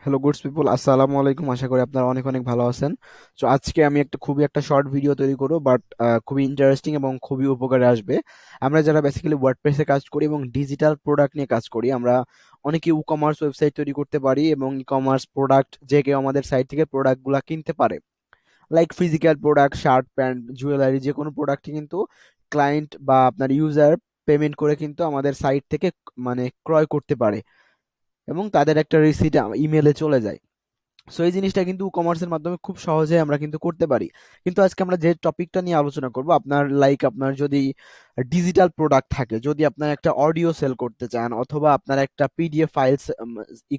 Hello goods people, আসসালামু আলাইকুম। আশা করি আপনারা অনেক অনেক ভালো আছেন। তো আজকে আমি খুবই একটা শর্ট ভিডিও তৈরি করবো, বাট খুবই ইন্টারেস্টিং এবং খুবই উপকারে আসবে। আমরা যারা বেসিক্যালি ওয়ার্ডপ্রেসে কাজ করি এবং ডিজিটাল প্রোডাক্ট নিয়ে কাজ করি, আমরা অনেকে ই কমার্স ওয়েবসাইট তৈরি করতে পারি এবং ই কমার্স প্রোডাক্ট যে কেউ আমাদের সাইট থেকে প্রোডাক্টগুলো কিনতে পারে। Like physical product, shirt pant, jewellery, যে কোনো প্রোডাক্টই কিন্তু ক্লায়েন্ট বা আপনার ইউজার পেমেন্ট করে কিন্তু আমাদের সাইট থেকে ক্রয় করতে পারে এবং তাদের একটা রিসিট ইমেলে চলে যায়। সো এই জিনিসটা কিন্তু কমার্সের মাধ্যমে খুব সহজে আমরা কিন্তু করতে পারি। কিন্তু আজকে আমরা যে টপিকটা নিয়ে আলোচনা করব, আপনার যদি ডিজিটাল প্রোডাক্ট থাকে, যদি আপনার একটা অডিও সেল করতে চান অথবা আপনার একটা পিডিএফ ফাইলস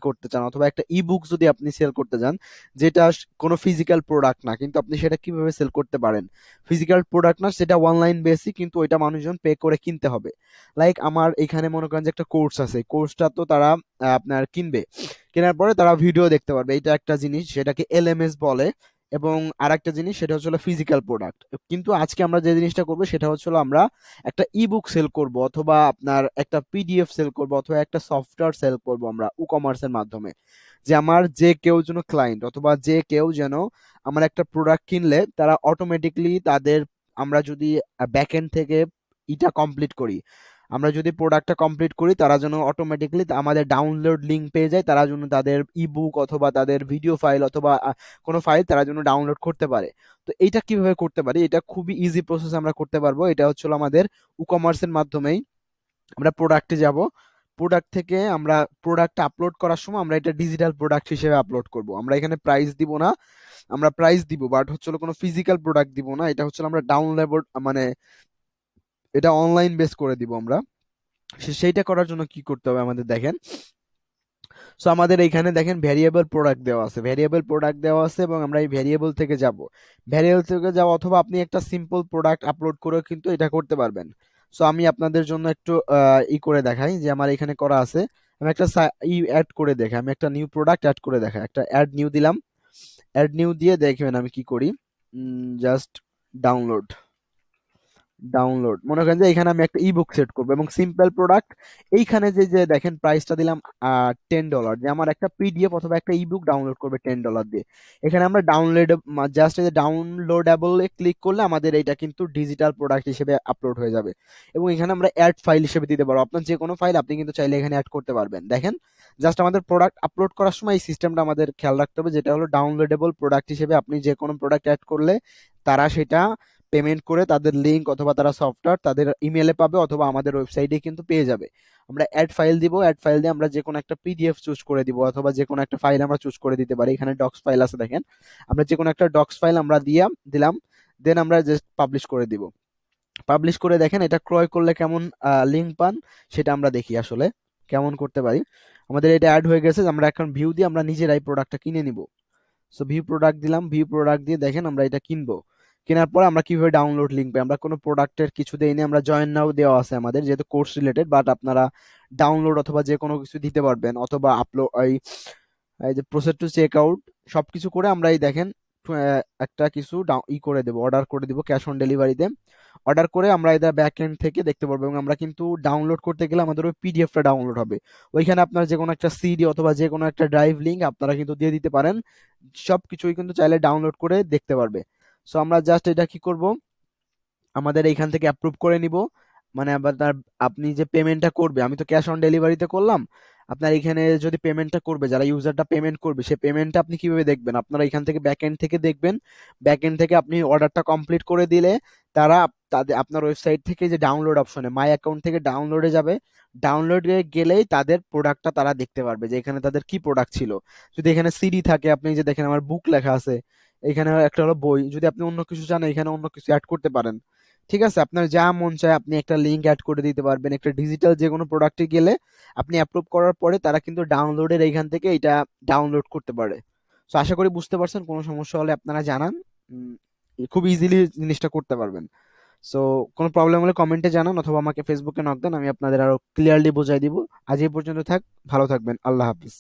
করতে চান অথবা একটা ইবুক যদি আপনি সেল করতে চান, যেটা কোনো ফিজিক্যাল প্রোডাক্ট না, কিন্তু আপনি সেটা কিভাবে সেল করতে পারেন? ফিজিক্যাল প্রোডাক্ট না, সেটা অনলাইন বেসিক, কিন্তু ওইটা মানুষজন পে করে কিনতে হবে। লাইক আমার এখানে মনে করেন যে একটা কোর্স আছে, কোর্সটা তো তারা আপনার কিনবে, কেনার পরে তারা ভিডিও দেখতে পারবে, এটা একটা জিনিস, সেটাকে এলএমএস বলে। এবং আরেকটা জিনিস, সেটা হচ্ছে ফিজিক্যাল প্রোডাক্ট। কিন্তু আজকে আমরা যে জিনিসটা করবো সেটা হচ্ছে আমরা একটা ইবুক সেল করব অথবা আপনার একটা পিডিএফ সেল করব অথবা একটা সফটওয়্যার সেল করব আমরা ই কমার্সের মাধ্যমে। যে আমার যে কেউ যেন ক্লায়েন্ট অথবা যে কেউ যেন আমার একটা প্রোডাক্ট কিনলে তারা অটোমেটিকলি তাদের, আমরা যদি ব্যাকএন্ড থেকে ইটা কমপ্লিট করি, আমরা যদি প্রোডাক্টটা কমপ্লিট করি, তারা যেন অটোমেটিকলি আমাদের ডাউনলোড লিঙ্ক পেয়ে যায়, তারা যেন তাদের ইবুক অথবা তাদের ভিডিও ফাইল অথবা কোনো ফাইল তারা যেন ডাউনলোড করতে পারে। তো এইটা কিভাবে করতে পারি? এটা খুবই ইজি প্রসেস, আমরা করতে পারবো। এটা হচ্ছে আমাদের ই কমার্সের মাধ্যমেই। আমরা প্রোডাক্টে যাব, প্রোডাক্ট থেকে আমরা প্রোডাক্ট আপলোড করার সময় আমরা এটা ডিজিটাল প্রোডাক্ট হিসেবে আপলোড করব। আমরা এখানে প্রাইস দিব না, আমরা প্রাইস দিব বাট কোনো ফিজিক্যাল প্রোডাক্ট দিব না। এটা আমরা ডাউনলোড, এটা অনলাইন বেস করে দিব আমরা। সেইটা করার জন্য কি করতে হবে আমাদের, দেখেন। সো আমাদের এখানে দেখেন ভ্যারিয়েবল প্রোডাক্ট দেওয়া আছে, ভ্যারিয়েবল প্রোডাক্ট দেওয়া আছে এবং আমরা এই ভ্যারিয়েবল থেকে যাব, ভ্যারিয়েবল থেকে যাব, অথবা আপনি একটা সিম্পল প্রোডাক্ট আপলোড করেও কিন্তু এটা করতে পারবেন। সো আমি আপনাদের জন্য একটু করে দেখাই যে আমার এখানে করা আছে। আমি একটা অ্যাড করে দেখাই, আমি একটা নিউ প্রোডাক্ট অ্যাড করে দেখাই, একটা অ্যাড নিউ দিলাম। অ্যাড নিউ দিয়ে দেখবেন আমি কি করি। জাস্ট ডাউনলোড, ডাউনলোড মনে করেন যে এখানে আমি একটা ইবুক সেট করবো এবং সিম্পল প্রোডাক্ট। এইখানে যে যে দেখেন প্রাইসটা দিলাম $10, যে আমার একটা পিডিএফ অথবা একটা ইবুক ডাউনলোড করবে $10 দিয়ে। এখানে আমরা ডাউনলোড, জাস্ট এই যে ডাউনলোডেবল ক্লিক করলে আমাদের এটা কিন্তু ডিজিটাল প্রোডাক্ট হিসেবে আপলোড হয়ে যাবে। এবং এখানে আমরা অ্যাড ফাইল হিসেবে দিতে পারবো, আপনার যে কোনো ফাইল আপনি কিন্তু চাইলে এখানে অ্যাড করতে পারবেন। দেখেন, জাস্ট আমাদের প্রোডাক্ট আপলোড করার সময় এই সিস্টেমটা আমাদের খেয়াল রাখতে হবে, যেটা হলো ডাউনলোডেবল প্রোডাক্ট হিসেবে আপনি যে কোনো প্রোডাক্ট অ্যাড করলে তারা সেটা পেমেন্ট করে তাদের লিঙ্ক অথবা তারা সফটওয়্যার তাদের ইমেলে পাবে অথবা আমাদের ওয়েবসাইটে কিন্তু পেয়ে যাবে। আমরা অ্যাড ফাইল দিব, অ্যাড ফাইল দিয়ে আমরা যে কোনো একটা পিডিএফ চুজ করে দিব অথবা যে কোনো একটা ফাইল আমরা চুজ করে দিতে পারি। এখানে ডক্স ফাইল আছে, দেখেন, আমরা যে কোনো একটা ডক্স ফাইল আমরা দিলাম, দেন আমরা জাস্ট পাবলিশ করে দিব। পাবলিশ করে দেখেন এটা ক্রয় করলে কেমন লিঙ্ক পান, সেটা আমরা দেখি আসলে কেমন করতে পারি। আমাদের এটা অ্যাড হয়ে গেছে, আমরা এখন ভিউ দিয়ে আমরা নিজেরাই প্রোডাক্টটা কিনে নিব। সো ভিউ প্রোডাক্ট দিলাম, ভিউ প্রোডাক্ট দিয়ে দেখেন আমরা এটা কিনবো। কেনার পর আমরা কিভাবে ডাউনলোড লিঙ্ক পাই? আমরা কোনো প্রোডাক্টের কিছু দেইনি, আমরা জয়েন নাও দেওয়া আছে আমাদের, যেহেতু কোর্স রিলেটেড, বাট আপনারা ডাউনলোড অথবা যে কোনো কিছু দিতে পারবেন অথবা আপলোড, এই যে প্রসেস টু চেক আউট, সবকিছু করে আমরা এই দেখেন একটা কিছু করে দেবো, অর্ডার করে দিব ক্যাশ অন ডেলিভারিতে। অর্ডার করে আমরা এটা ব্যাক এন্ড থেকে দেখতে পারবো এবং আমরা কিন্তু ডাউনলোড করতে গেলে আমাদের ওই পিডিএফটা ডাউনলোড হবে। ওইখানে আপনার যে কোনো একটা সিডি অথবা যে কোনো একটা ড্রাইভ লিঙ্ক আপনারা কিন্তু দিয়ে দিতে পারেন, সবকিছুই কিন্তু চাইলে ডাউনলোড করে দেখতে পারবে। সো আমরা জাস্ট এটা কি করব, আমাদের এইখান থেকে অ্যাপ্রুভ করে নিব। মানে আবার আপনি যে পেমেন্টটা করবে, আমি তো ক্যাশ অন ডেলিভারিতে করলাম, আপনার এখানে যদি পেমেন্টটা করবে, যারা ইউজারটা পেমেন্ট করবে, সেই পেমেন্টটা আপনি কিভাবে দেখবেন? আপনারা এখান থেকে ব্যাক এন্ড থেকে দেখবেন। ব্যাক এন্ড থেকে আপনি অর্ডারটা কমপ্লিট করে দিলে তারা তাদের আপনার ওয়েবসাইট থেকে যে ডাউনলোড অপশনে মাই অ্যাকাউন্ট থেকে ডাউনলোডে যাবে, ডাউনলোডে গেলেই তাদের প্রোডাক্টটা তারা দেখতে পারবে যে এখানে তাদের কি প্রোডাক্ট ছিল। যদি এখানে সিডি থাকে, আপনি যে দেখেন আমার বুক লেখা আছে, এখানে একটা হলো বই, যদি আপনি অন্য কিছু চান এখানে অন্য কিছু অ্যাড করতে পারেন। ঠিক আছে, আপনার যা মন চায় আপনি একটা লিঙ্ক অ্যাড করে দিতে পারবেন। একটা ডিজিটাল যে কোনো প্রোডাক্টে গেলে আপনি অ্যাপ্রুভ করার পরে তারা কিন্তু ডাউনলোডের এইখান থেকে এটা ডাউনলোড করতে পারে। তো আশা করি বুঝতে পারছেন, কোনো সমস্যা হলে আপনারা জানান। উম, খুব ইজিলি জিনিসটা করতে পারবেন। সো কোনো প্রবলেম হলে কমেন্টে জানান অথবা আমাকে ফেসবুকে নক দেন, আমি আপনাদের আরো ক্লিয়ারলি বোঝাই দিব। আজ এই পর্যন্ত থাক, ভালো থাকবেন, আল্লাহ হাফিজ।